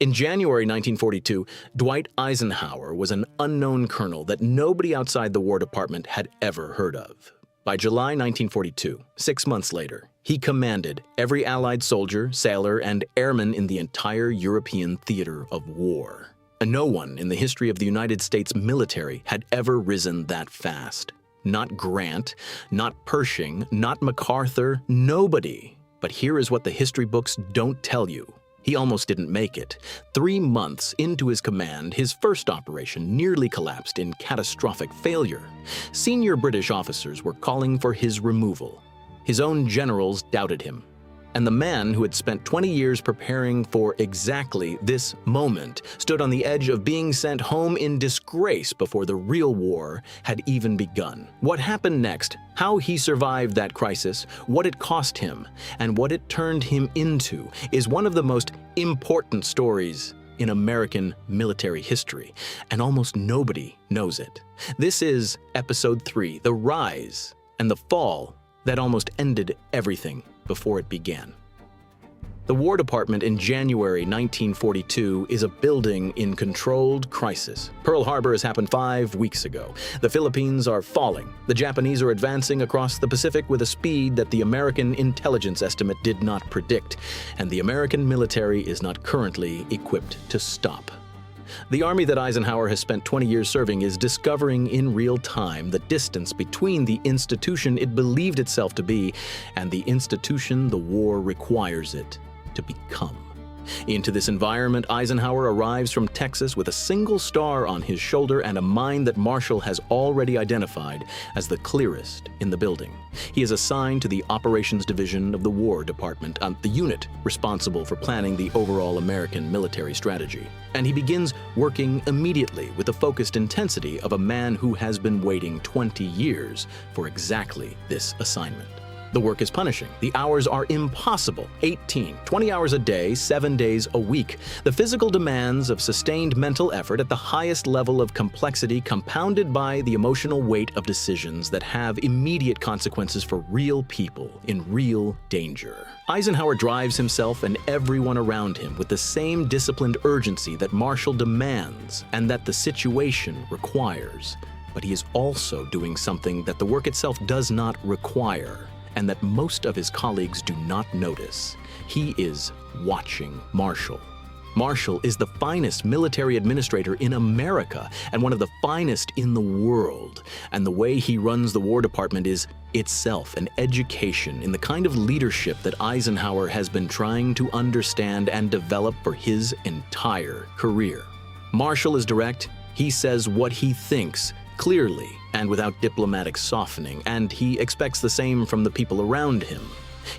In January 1942, Dwight Eisenhower was an unknown colonel that nobody outside the War Department had ever heard of. By July 1942, 6 months later, he commanded every Allied soldier, sailor, and airman in the entire European theater of war. And no one in the history of the United States military had ever risen that fast. Not Grant, not Pershing, not MacArthur, nobody. But here is what the history books don't tell you. He almost didn't make it. 3 months into his command, his first operation nearly collapsed in catastrophic failure. Senior British officers were calling for his removal. His own generals doubted him. And the man who had spent 20 years preparing for exactly this moment stood on the edge of being sent home in disgrace before the real war had even begun. What happened next, how he survived that crisis, what it cost him, and what it turned him into is one of the most important stories in American military history, and almost nobody knows it. This is Episode 3, The Rise and the Fall that almost ended everything before it began. The War Department in January 1942 is a building in controlled crisis. Pearl Harbor has happened 5 weeks ago. The Philippines are falling. The Japanese are advancing across the Pacific with a speed that the American intelligence estimate did not predict, and the American military is not currently equipped to stop. The army that Eisenhower has spent 20 years serving is discovering in real time the distance between the institution it believed itself to be and the institution the war requires it to become. Into this environment, Eisenhower arrives from Texas with a single star on his shoulder and a mind that Marshall has already identified as the clearest in the building. He is assigned to the Operations Division of the War Department, the unit responsible for planning the overall American military strategy. And he begins working immediately with the focused intensity of a man who has been waiting 20 years for exactly this assignment. The work is punishing. The hours are impossible. 18, 20 hours a day, 7 days a week. The physical demands of sustained mental effort at the highest level of complexity compounded by the emotional weight of decisions that have immediate consequences for real people in real danger. Eisenhower drives himself and everyone around him with the same disciplined urgency that Marshall demands and that the situation requires. But he is also doing something that the work itself does not require, and that most of his colleagues do not notice. He is watching Marshall. Marshall is the finest military administrator in America and one of the finest in the world. And the way he runs the War Department is itself an education in the kind of leadership that Eisenhower has been trying to understand and develop for his entire career. Marshall is direct. He says what he thinks clearly and without diplomatic softening, and he expects the same from the people around him.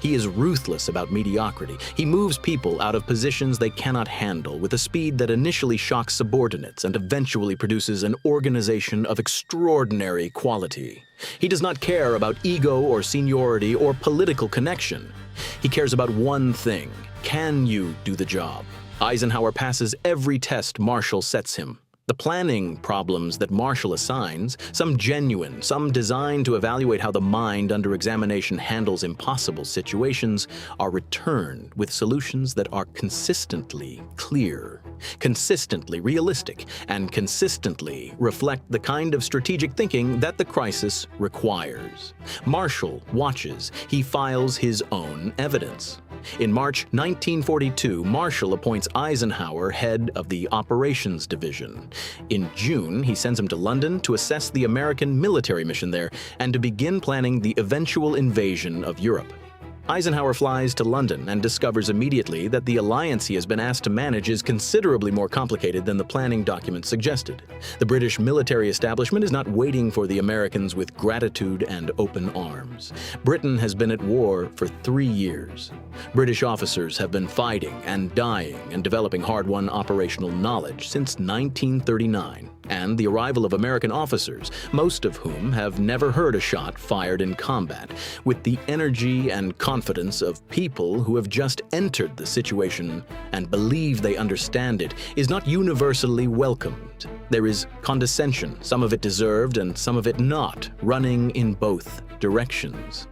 He is ruthless about mediocrity. He moves people out of positions they cannot handle with a speed that initially shocks subordinates and eventually produces an organization of extraordinary quality. He does not care about ego or seniority or political connection. He cares about one thing: can you do the job? Eisenhower passes every test Marshall sets him. The planning problems that Marshall assigns, some genuine, some designed to evaluate how the mind under examination handles impossible situations, are returned with solutions that are consistently clear, consistently realistic, and consistently reflect the kind of strategic thinking that the crisis requires. Marshall watches. He files his own evidence. In March 1942, Marshall appoints Eisenhower head of the Operations Division. In June, he sends him to London to assess the American military mission there and to begin planning the eventual invasion of Europe. Eisenhower flies to London and discovers immediately that the alliance he has been asked to manage is considerably more complicated than the planning documents suggested. The British military establishment is not waiting for the Americans with gratitude and open arms. Britain has been at war for 3 years. British officers have been fighting and dying and developing hard-won operational knowledge since 1939. And the arrival of American officers, most of whom have never heard a shot fired in combat, with the energy and confidence of people who have just entered the situation and believe they understand it, is not universally welcomed. There is condescension, some of it deserved and some of it not, running in both directions.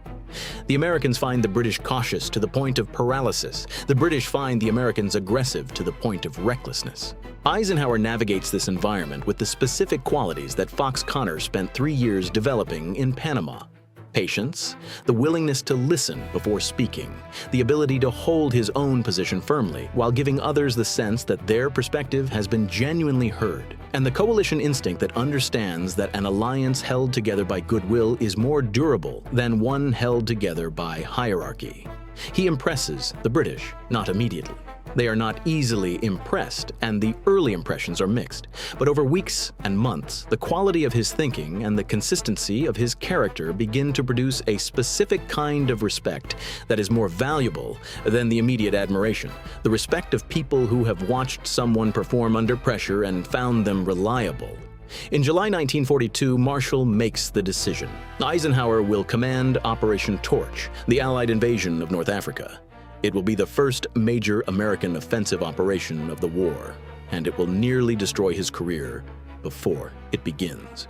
The Americans find the British cautious to the point of paralysis. The British find the Americans aggressive to the point of recklessness. Eisenhower navigates this environment with the specific qualities that Fox Connor spent 3 years developing in Panama. Patience, the willingness to listen before speaking, the ability to hold his own position firmly while giving others the sense that their perspective has been genuinely heard, and the coalition instinct that understands that an alliance held together by goodwill is more durable than one held together by hierarchy. He impresses the British, not immediately. They are not easily impressed, and the early impressions are mixed. But over weeks and months, the quality of his thinking and the consistency of his character begin to produce a specific kind of respect that is more valuable than the immediate admiration, the respect of people who have watched someone perform under pressure and found them reliable. In July 1942, Marshall makes the decision. Eisenhower will command Operation Torch, the Allied invasion of North Africa. It will be the first major American offensive operation of the war, and it will nearly destroy his career before it begins.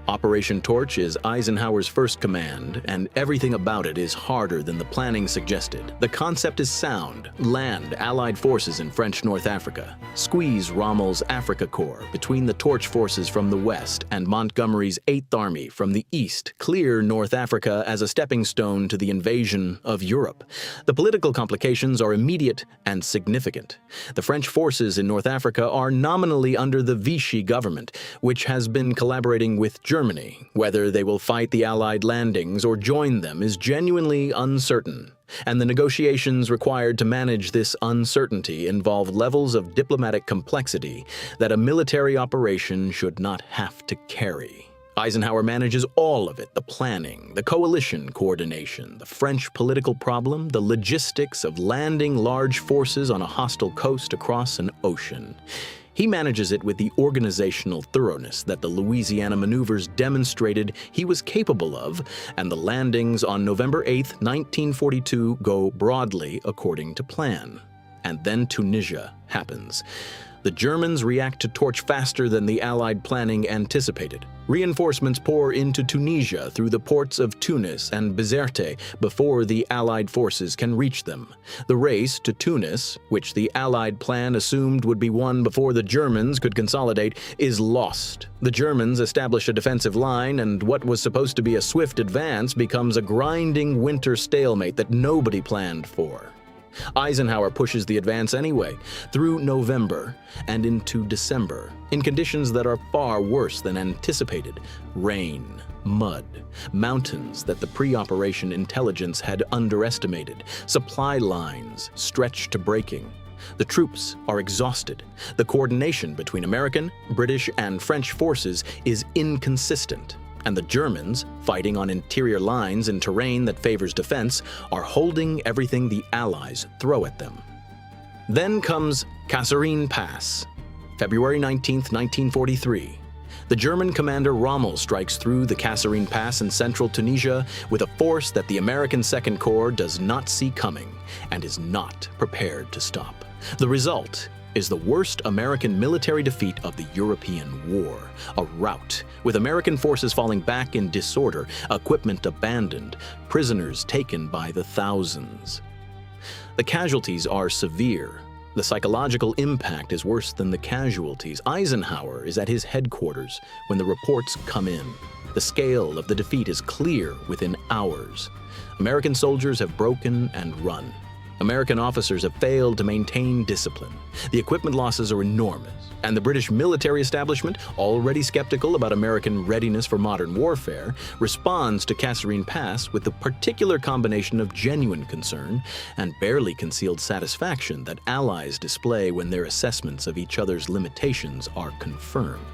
Operation Torch is Eisenhower's first command, and everything about it is harder than the planning suggested. The concept is sound. Land Allied forces in French North Africa. Squeeze Rommel's Africa Corps between the Torch forces from the west and Montgomery's 8th Army from the east. Clear North Africa as a stepping stone to the invasion of Europe. The political complications are immediate and significant. The French forces in North Africa are nominally under the Vichy government, which has been collaborating with Germany. Whether they will fight the Allied landings or join them is genuinely uncertain, and the negotiations required to manage this uncertainty involve levels of diplomatic complexity that a military operation should not have to carry. Eisenhower manages all of it: the planning, the coalition coordination, the French political problem, the logistics of landing large forces on a hostile coast across an ocean. He manages it with the organizational thoroughness that the Louisiana maneuvers demonstrated he was capable of, and the landings on November 8, 1942 go broadly according to plan. And then Tunisia happens. The Germans react to Torch faster than the Allied planning anticipated. Reinforcements pour into Tunisia through the ports of Tunis and Bizerte before the Allied forces can reach them. The race to Tunis, which the Allied plan assumed would be won before the Germans could consolidate, is lost. The Germans establish a defensive line, and what was supposed to be a swift advance becomes a grinding winter stalemate that nobody planned for. Eisenhower pushes the advance anyway, through November and into December, in conditions that are far worse than anticipated: rain, mud, mountains that the pre-operation intelligence had underestimated, supply lines stretched to breaking. The troops are exhausted. The coordination between American, British, and French forces is inconsistent. And the Germans, fighting on interior lines in terrain that favors defense, are holding everything the Allies throw at them. Then comes Kasserine Pass, February 19, 1943. The German commander Rommel strikes through the Kasserine Pass in central Tunisia with a force that the American Second Corps does not see coming and is not prepared to stop. The result is the worst American military defeat of the European War, a rout, with American forces falling back in disorder, equipment abandoned, prisoners taken by the thousands. The casualties are severe. The psychological impact is worse than the casualties. Eisenhower is at his headquarters when the reports come in. The scale of the defeat is clear within hours. American soldiers have broken and run. American officers have failed to maintain discipline. The equipment losses are enormous, and the British military establishment, already skeptical about American readiness for modern warfare, responds to Kasserine Pass with the particular combination of genuine concern and barely concealed satisfaction that Allies display when their assessments of each other's limitations are confirmed.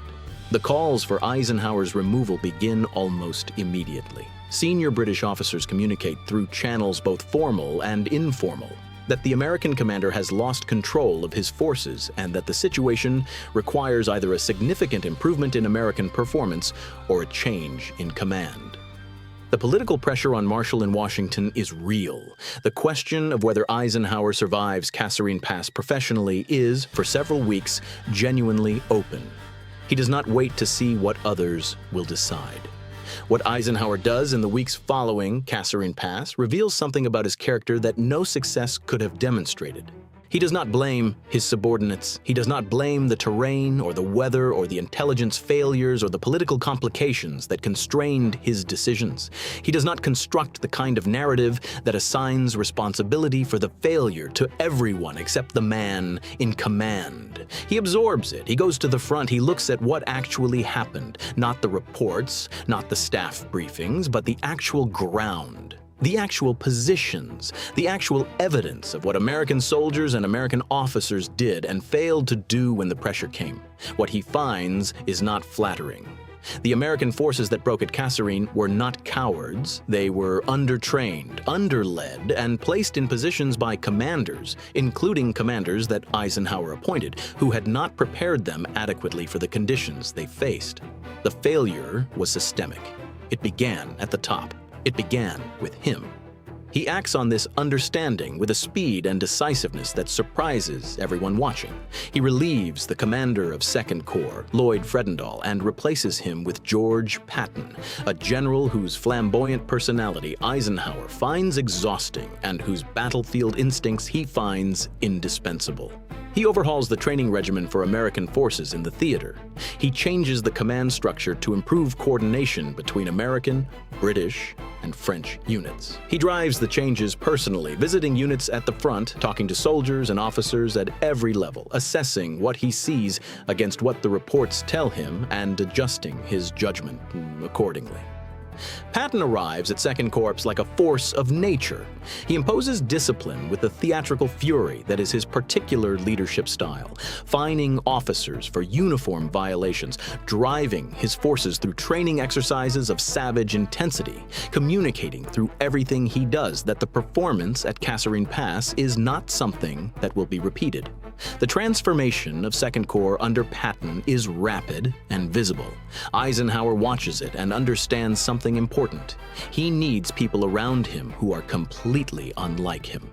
The calls for Eisenhower's removal begin almost immediately. Senior British officers communicate through channels both formal and informal that the American commander has lost control of his forces and that the situation requires either a significant improvement in American performance or a change in command. The political pressure on Marshall in Washington is real. The question of whether Eisenhower survives Kasserine Pass professionally is, for several weeks, genuinely open. He does not wait to see what others will decide. What Eisenhower does in the weeks following Kasserine Pass reveals something about his character that no success could have demonstrated. He does not blame his subordinates. He does not blame the terrain or the weather or the intelligence failures or the political complications that constrained his decisions. He does not construct the kind of narrative that assigns responsibility for the failure to everyone except the man in command. He absorbs it. He goes to the front. He looks at what actually happened, not the reports, not the staff briefings, but the actual ground. The actual positions, the actual evidence of what American soldiers and American officers did and failed to do when the pressure came. What he finds is not flattering. The American forces that broke at Kasserine were not cowards. They were undertrained, underled, and placed in positions by commanders, including commanders that Eisenhower appointed, who had not prepared them adequately for the conditions they faced. The failure was systemic. It began at the top. It began with him. He acts on this understanding with a speed and decisiveness that surprises everyone watching. He relieves the commander of 2nd Corps, Lloyd Fredendall, and replaces him with George Patton, a general whose flamboyant personality Eisenhower finds exhausting and whose battlefield instincts he finds indispensable. He overhauls the training regimen for American forces in the theater. He changes the command structure to improve coordination between American, British, and French units. He drives the changes personally, visiting units at the front, talking to soldiers and officers at every level, assessing what he sees against what the reports tell him and adjusting his judgment accordingly. Patton arrives at 2nd Corps like a force of nature. He imposes discipline with the theatrical fury that is his particular leadership style, fining officers for uniform violations, driving his forces through training exercises of savage intensity, communicating through everything he does that the performance at Kasserine Pass is not something that will be repeated. The transformation of 2nd Corps under Patton is rapid and visible. Eisenhower watches it and understands something important. He needs people around him who are completely unlike him.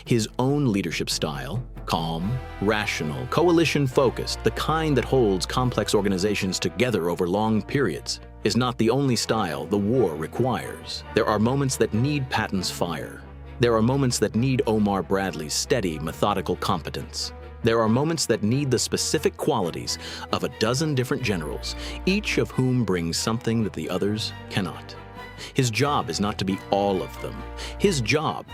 His own leadership style, calm, rational, coalition-focused, the kind that holds complex organizations together over long periods, is not the only style the war requires. There are moments that need Patton's fire. There are moments that need Omar Bradley's steady, methodical competence. There are moments that need the specific qualities of a dozen different generals, each of whom brings something that the others cannot. His job is not to be all of them. His job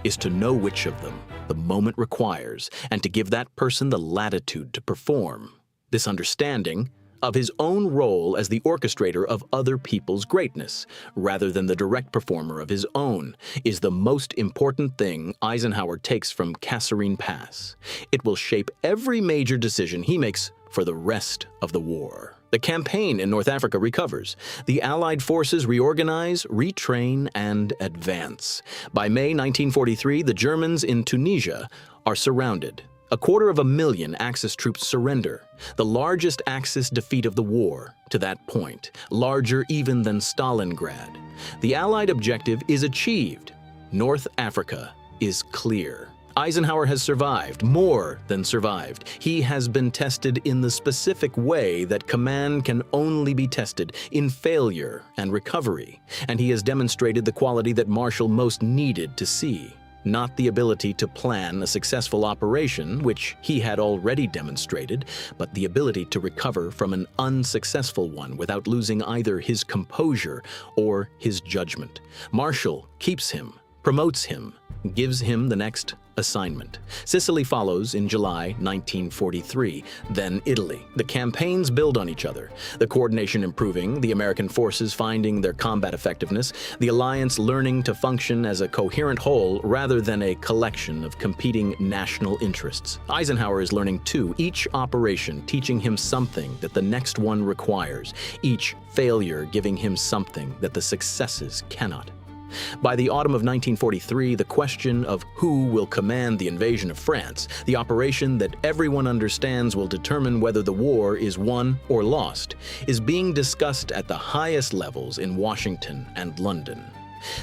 is to know which of them the moment requires and to give that person the latitude to perform. This understanding of his own role as the orchestrator of other people's greatness, rather than the direct performer of his own, is the most important thing Eisenhower takes from Kasserine Pass. It will shape every major decision he makes for the rest of the war. The campaign in North Africa recovers. The Allied forces reorganize, retrain, and advance. By May 1943, the Germans in Tunisia are surrounded. 250,000 Axis troops surrender, the largest Axis defeat of the war to that point, larger even than Stalingrad. The Allied objective is achieved. North Africa is clear. Eisenhower has survived, more than survived. He has been tested in the specific way that command can only be tested, in failure and recovery, and he has demonstrated the quality that Marshall most needed to see. Not the ability to plan a successful operation, which he had already demonstrated, but the ability to recover from an unsuccessful one without losing either his composure or his judgment. Marshall keeps him, promotes him, gives him the next assignment. Sicily follows in July 1943, then Italy. The campaigns build on each other, the coordination improving, the American forces finding their combat effectiveness, the alliance learning to function as a coherent whole rather than a collection of competing national interests. Eisenhower is learning too, each operation teaching him something that the next one requires, each failure giving him something that the successes cannot. By the autumn of 1943, the question of who will command the invasion of France, the operation that everyone understands will determine whether the war is won or lost, is being discussed at the highest levels in Washington and London.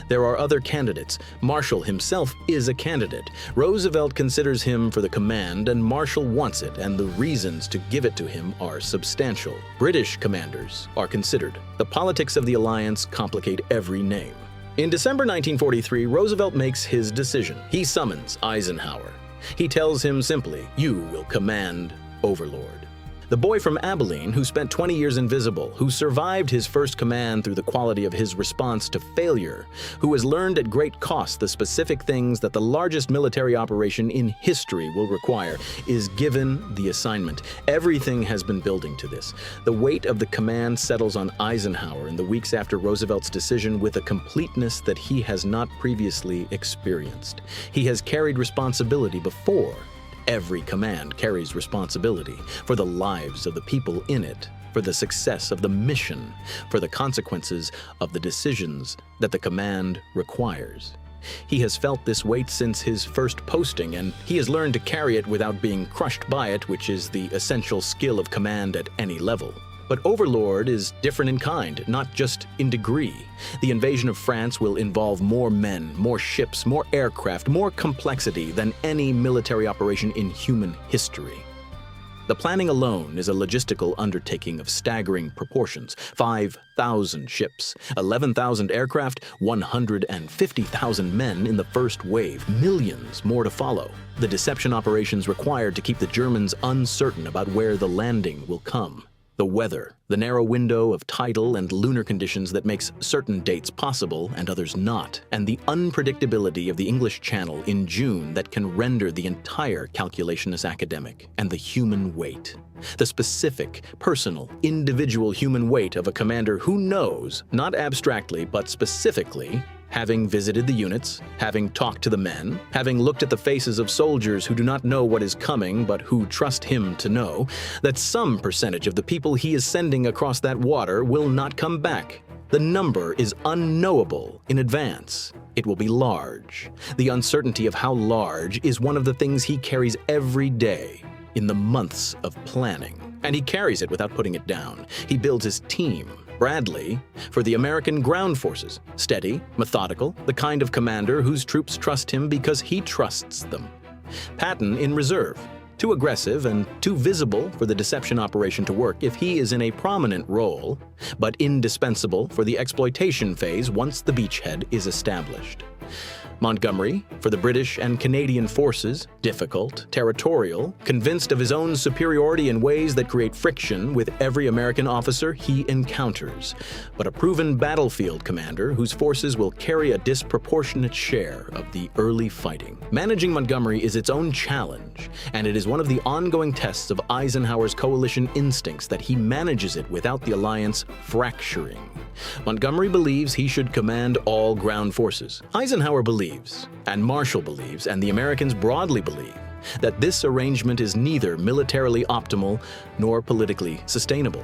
There are other candidates. Marshall himself is a candidate. Roosevelt considers him for the command, and Marshall wants it, and the reasons to give it to him are substantial. British commanders are considered. The politics of the alliance complicate every name. In December 1943, Roosevelt makes his decision. He summons Eisenhower. He tells him simply, "You will command, Overlord." The boy from Abilene, who spent 20 years invisible, who survived his first command through the quality of his response to failure, who has learned at great cost the specific things that the largest military operation in history will require, is given the assignment. Everything has been building to this. The weight of the command settles on Eisenhower in the weeks after Roosevelt's decision with a completeness that he has not previously experienced. He has carried responsibility before. Every command carries responsibility for the lives of the people in it, for the success of the mission, for the consequences of the decisions that the command requires. He has felt this weight since his first posting, and he has learned to carry it without being crushed by it, which is the essential skill of command at any level. But Overlord is different in kind, not just in degree. The invasion of France will involve more men, more ships, more aircraft, more complexity than any military operation in human history. The planning alone is a logistical undertaking of staggering proportions. 5,000 ships, 11,000 aircraft, 150,000 men in the first wave, millions more to follow. The deception operations required to keep the Germans uncertain about where the landing will come. The weather, the narrow window of tidal and lunar conditions that makes certain dates possible and others not, and the unpredictability of the English Channel in June that can render the entire calculation as academic, and the human weight. The specific, personal, individual human weight of a commander who knows, not abstractly but specifically, having visited the units, having talked to the men, having looked at the faces of soldiers who do not know what is coming but who trust him to know, that some percentage of the people he is sending across that water will not come back. The number is unknowable in advance. It will be large. The uncertainty of how large is one of the things he carries every day in the months of planning. And he carries it without putting it down. He builds his team. Bradley, for the American ground forces, steady, methodical, the kind of commander whose troops trust him because he trusts them. Patton in reserve, too aggressive and too visible for the deception operation to work if he is in a prominent role, but indispensable for the exploitation phase once the beachhead is established. Montgomery, for the British and Canadian forces, difficult, territorial, convinced of his own superiority in ways that create friction with every American officer he encounters, but a proven battlefield commander whose forces will carry a disproportionate share of the early fighting. Managing Montgomery is its own challenge, and it is one of the ongoing tests of Eisenhower's coalition instincts that he manages it without the alliance fracturing. Montgomery believes he should command all ground forces. Eisenhower believes, and Marshall believes, and the Americans broadly believe, that this arrangement is neither militarily optimal nor politically sustainable.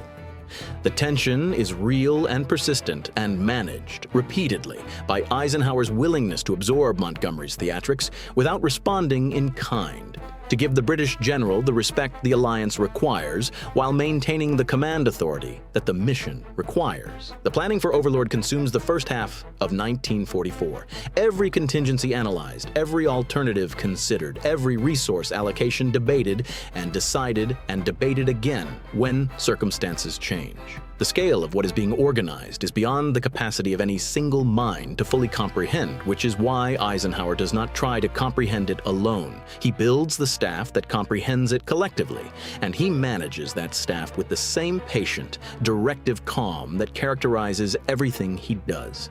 The tension is real and persistent and managed repeatedly by Eisenhower's willingness to absorb Montgomery's theatrics without responding in kind, to give the British general the respect the alliance requires while maintaining the command authority that the mission requires. The planning for Overlord consumes the first half of 1944. Every contingency analyzed, every alternative considered, every resource allocation debated and decided and debated again when circumstances change. The scale of what is being organized is beyond the capacity of any single mind to fully comprehend, which is why Eisenhower does not try to comprehend it alone. He builds the staff that comprehends it collectively, and he manages that staff with the same patient, directive calm that characterizes everything he does.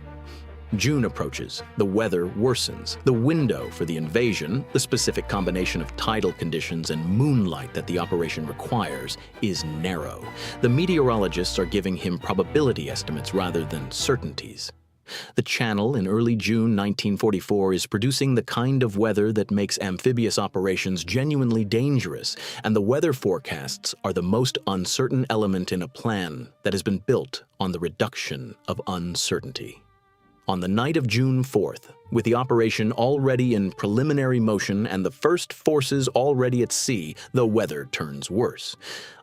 June approaches, the weather worsens. The window for the invasion, the specific combination of tidal conditions and moonlight that the operation requires, is narrow. The meteorologists are giving him probability estimates rather than certainties. The Channel in early June 1944 is producing the kind of weather that makes amphibious operations genuinely dangerous, and the weather forecasts are the most uncertain element in a plan that has been built on the reduction of uncertainty. On the night of June 4th, with the operation already in preliminary motion and the first forces already at sea, the weather turns worse.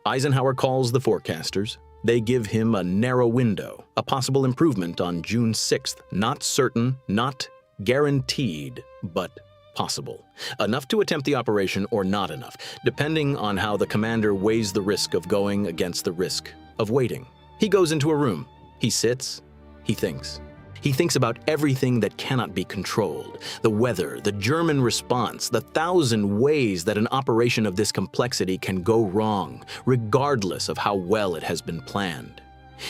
Eisenhower calls the forecasters. They give him a narrow window, a possible improvement on June 6th, not certain, not guaranteed, but possible. Enough to attempt the operation or not enough, depending on how the commander weighs the risk of going against the risk of waiting. He goes into a room. He sits. He thinks. He thinks about everything that cannot be controlled, the weather, the German response, the 1,000 ways that an operation of this complexity can go wrong, regardless of how well it has been planned.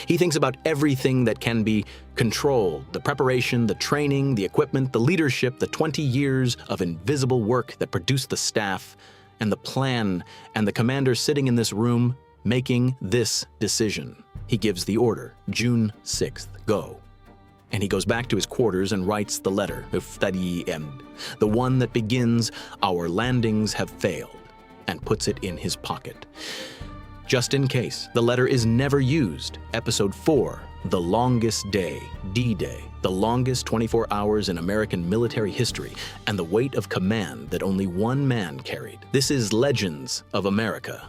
He thinks about everything that can be controlled, the preparation, the training, the equipment, the leadership, the 20 years of invisible work that produced the staff, and the plan, and the commander sitting in this room making this decision. He gives the order, June 6th, go. And he goes back to his quarters and writes the letter, the one that begins, "Our landings have failed," and puts it in his pocket. Just in case, the letter is never used. Episode 4, The Longest Day, D-Day, the longest 24 hours in American military history, and the weight of command that only one man carried. This is Legends of America.